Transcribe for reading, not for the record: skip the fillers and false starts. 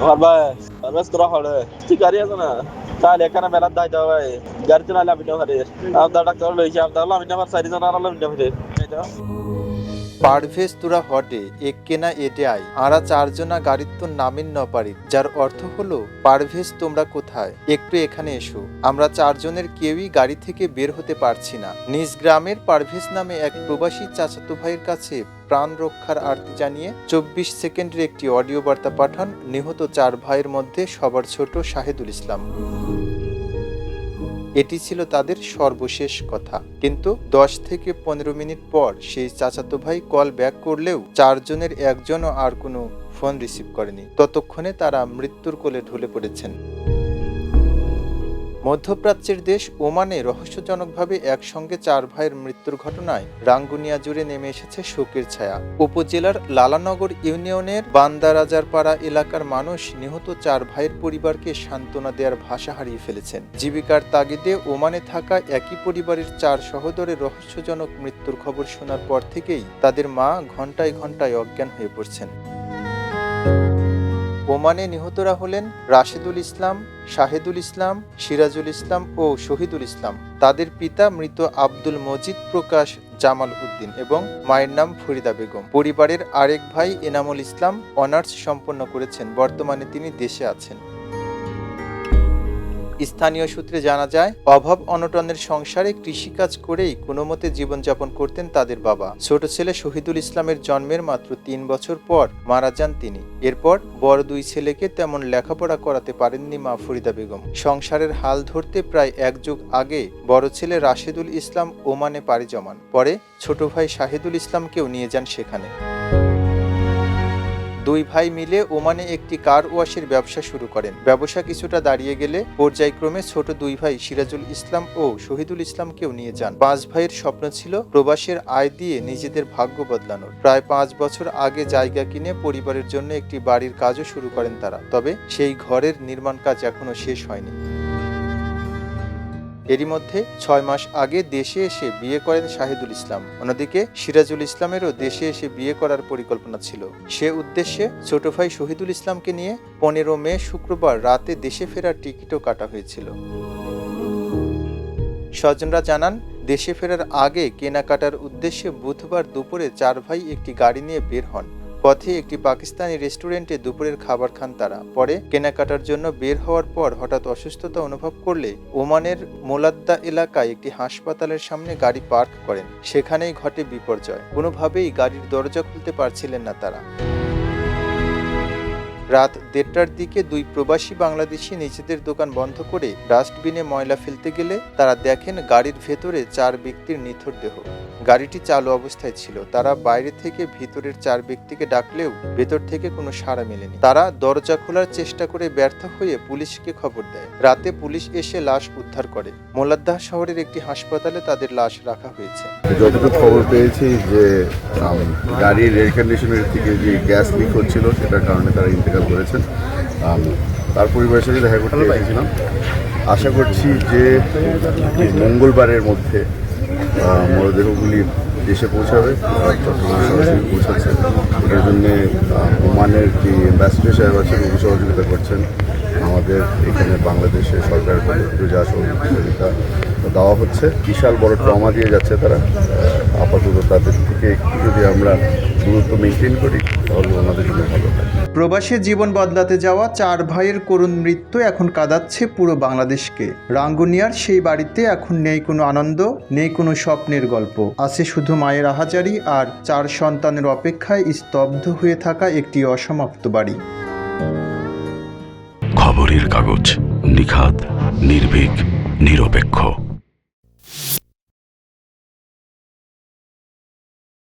পারভেজ তোরা হলে ঠিক গাড়ি আছে না তাহলে এখানে মেলার দায়িত্ব ভাই গাড়ি চালালে আমি না পারি আপনার ডাক্তার লইছি আপনার আমি না চারিজন আর আমি না পারি পারভেজ তুরা হটে এক্কেনা এটে আই আরা চারজনা গাড়ির তো নামিন ন পারি, যার অর্থ হলো পারভেজ তোমরা কোথায়, একটু এখানে এসো। আমরা চারজনের কেউই গাড়ি থেকে বের হতে পারছি না। নিজ গ্রামের পারভেজ নামে এক প্রবাসী চাচাতো ভাইয়ের কাছে প্রাণ রক্ষার আর্তি জানিয়ে 24 সেকেন্ডের একটি অডিও বার্তা পাঠান নিহত 4 ভাইয়ের মধ্যে সবার ছোট শাহেদুল ইসলাম। এটি ছিল তাদের সর্বশেষ কথা। কিন্তু 10 থেকে 15 মিনিট পর সেই চাচাতো ভাই কল ব্যাক করলেও চারজনের একজনও আর কোনো ফোন রিসিভ করেনি। ততক্ষণে তারা মৃত্যুর কোলে ঢলে পড়েছেন। মধ্যপ্রাচ্যের দেশ ওমানে রহস্যজনকভাবে একসঙ্গে 4 ভাইয়ের মৃত্যুর ঘটনায় রাঙ্গুনিয়া জুড়ে নেমে এসেছে শোকের ছায়া। উপজেলার লালানগর ইউনিয়নের বান্দারাজারপাড়া এলাকার মানুষ নিহত 4 ভাইয়ের পরিবারকে সান্ত্বনা দেওয়ার ভাষা হারিয়ে ফেলেছেন। জীবিকার তাগিদে ওমানে থাকা একই পরিবারের 4 সহোদরের রহস্যজনক মৃত্যুর খবর শোনার পর থেকেই তাদের মা ঘন্টায় ঘন্টায় অজ্ঞান হয়ে পড়ছেন। ওমানে নিহতরা হলেন রাশেদুল ইসলাম, শাহেদুল ইসলাম, সিরাজুল ইসলাম ও শহীদুল ইসলাম। তাদের পিতা মৃত আব্দুল মজিদ প্রকাশ জামাল উদ্দিন এবং মায়ের নাম ফরিদা বেগম। পরিবারের আরেক ভাই এনামুল ইসলাম অনার্স সম্পন্ন করেছেন, বর্তমানে তিনি দেশে আছেন। স্থানীয় সূত্রে জানা যায়, অভাব অনটনের সংসারে কৃষিকাজ করেই কোনোমতে জীবনযাপন করতেন তাদের বাবা। ছোট ছেলে শহীদুল ইসলামের জন্মের মাত্র 3 বছর পর মারা যান তিনি। এরপর বড় 2 ছেলেকে তেমন লেখাপড়া করাতে পারেননি মা ফরিদা বেগম। সংসারের হাল ধরতে প্রায় 1 যুগ আগে বড় ছেলে রাশেদুল ইসলাম ওমানে পাড়ি জমান। পরে ছোট ভাই শাহেদুল ইসলামকেও নিয়ে যান সেখানে। 2 ভাই মিলে ওমানে একটি কার ওয়াশের ব্যবসা শুরু করেন। ব্যবসা কিছুটা দাঁড়িয়ে গেলে পর্যায়ক্রমে ছোট 2 ভাই সিরাজুল ইসলাম ও শহীদুল ইসলামকেও নিয়ে যান। 5 ভাইয়ের স্বপ্ন ছিল প্রবাসের আয় দিয়ে নিজেদের ভাগ্য বদলানোর। প্রায় 5 বছর আগে জায়গা কিনে পরিবারের জন্য একটি বাড়ির কাজও শুরু করেন তারা। তবে সেই ঘরের নির্মাণ কাজ এখনো শেষ হয়নি। এরই মধ্যে 6 মাস আগে দেশে এসে বিয়ে করেন শাহিদুল ইসলাম। অন্যদিকে সিরাজুল ইসলামেরও দেশে এসে বিয়ে করার পরিকল্পনা ছিল। সে উদ্দেশ্যে ছোট ভাই শহীদুল ইসলামকে নিয়ে 15 মে শুক্রবার রাতে দেশে ফেরার টিকিটও কাটা হয়েছিল। স্বজনরা জানান, দেশে ফেরার আগে কেনাকাটার উদ্দেশ্যে বুধবার দুপুরে 4 ভাই একটি গাড়ি নিয়ে বের হন। পথে একটি পাকিস্তানি রেস্টুরেন্টে দুপুরের খাবার খান তারা। পরে কেনাকাটার জন্য বের হওয়ার পর হঠাৎ অসুস্থতা অনুভব করলে ওমানের মোলাদ্দা এলাকায় একটি হাসপাতালের সামনে গাড়ি পার্ক করেন। সেখানেই ঘটে বিপর্যয়। কোনোভাবেই গাড়ির দরজা খুলতে পারছিলেন না তারা। রাত 1:30টার দিকে 2 প্রবাসী বাংলাদেশি নিজেদের দোকান বন্ধ করে ডাস্টবিনে ময়লা ফেলতে গেলে তারা দেখেন গাড়ির ভেতরে 4 ব্যক্তির নিথর দেহ। গাড়িটি চালু অবস্থায় ছিল। তারা বাইরে থেকে ভিতরের 4 ব্যক্তিকে ডাকলেও ভেতর থেকে কোনো সাড়া মেলেনি। তারা দরজা খোলার চেষ্টা করে ব্যর্থ হয়ে পুলিশকে খবর দেয়। রাতে পুলিশ এসে লাশ উদ্ধার করে। মোলাদ্দাহ শহরের একটি হাসপাতালে তাদের লাশ রাখা হয়েছে। যতটুকু খবর পেয়েছি যে গাড়ির এয়ার কন্ডিশনের থেকে যে গ্যাস লিক হচ্ছিল, সেটার কারণে তারা ইন্তেকাল করেছেন। তার পরিবারের সাথে দেখা করতে পেরেছিলাম। আশা করছি যে মঙ্গলবারের মধ্যে মরদেহগুলি দেশে পৌঁছাবে, সরাসরি পৌঁছাচ্ছে। এটার জন্য ওমানের যে অ্যাম্বাসেডর সাহেব আছেন, উনি সহযোগিতা করছেন। আমাদের এখানে বাংলাদেশের সরকারের পক্ষ যা সহযোগিতা দেওয়া হচ্ছে, বিশাল বড় ট্রমা দিয়ে যাচ্ছে তারা। আপাতত তাদের থেকে একটু যদি আমরা দূরত্ব মেনটেন করি তাহলে ওনাদের জন্য ভালো হয়। প্রবাসে জীবন বদলাতে যাওয়া 4 ভাইয়ের করুণ মৃত্যু এখন কাঁদাচ্ছে পুরো বাংলাদেশকে। রাঙ্গুনিয়ার সেই বাড়িতে এখন নেই কোনো আনন্দ, নেই কোনো স্বপ্নের গল্প। আছে শুধু মায়ের আহাজারি আর 4 সন্তানের অপেক্ষায় স্তব্ধ হয়ে থাকা একটি অসমাপ্ত বাড়ি। খবরের কাগজ, নিখাত, নির্ভীক, নিরপেক্ষ।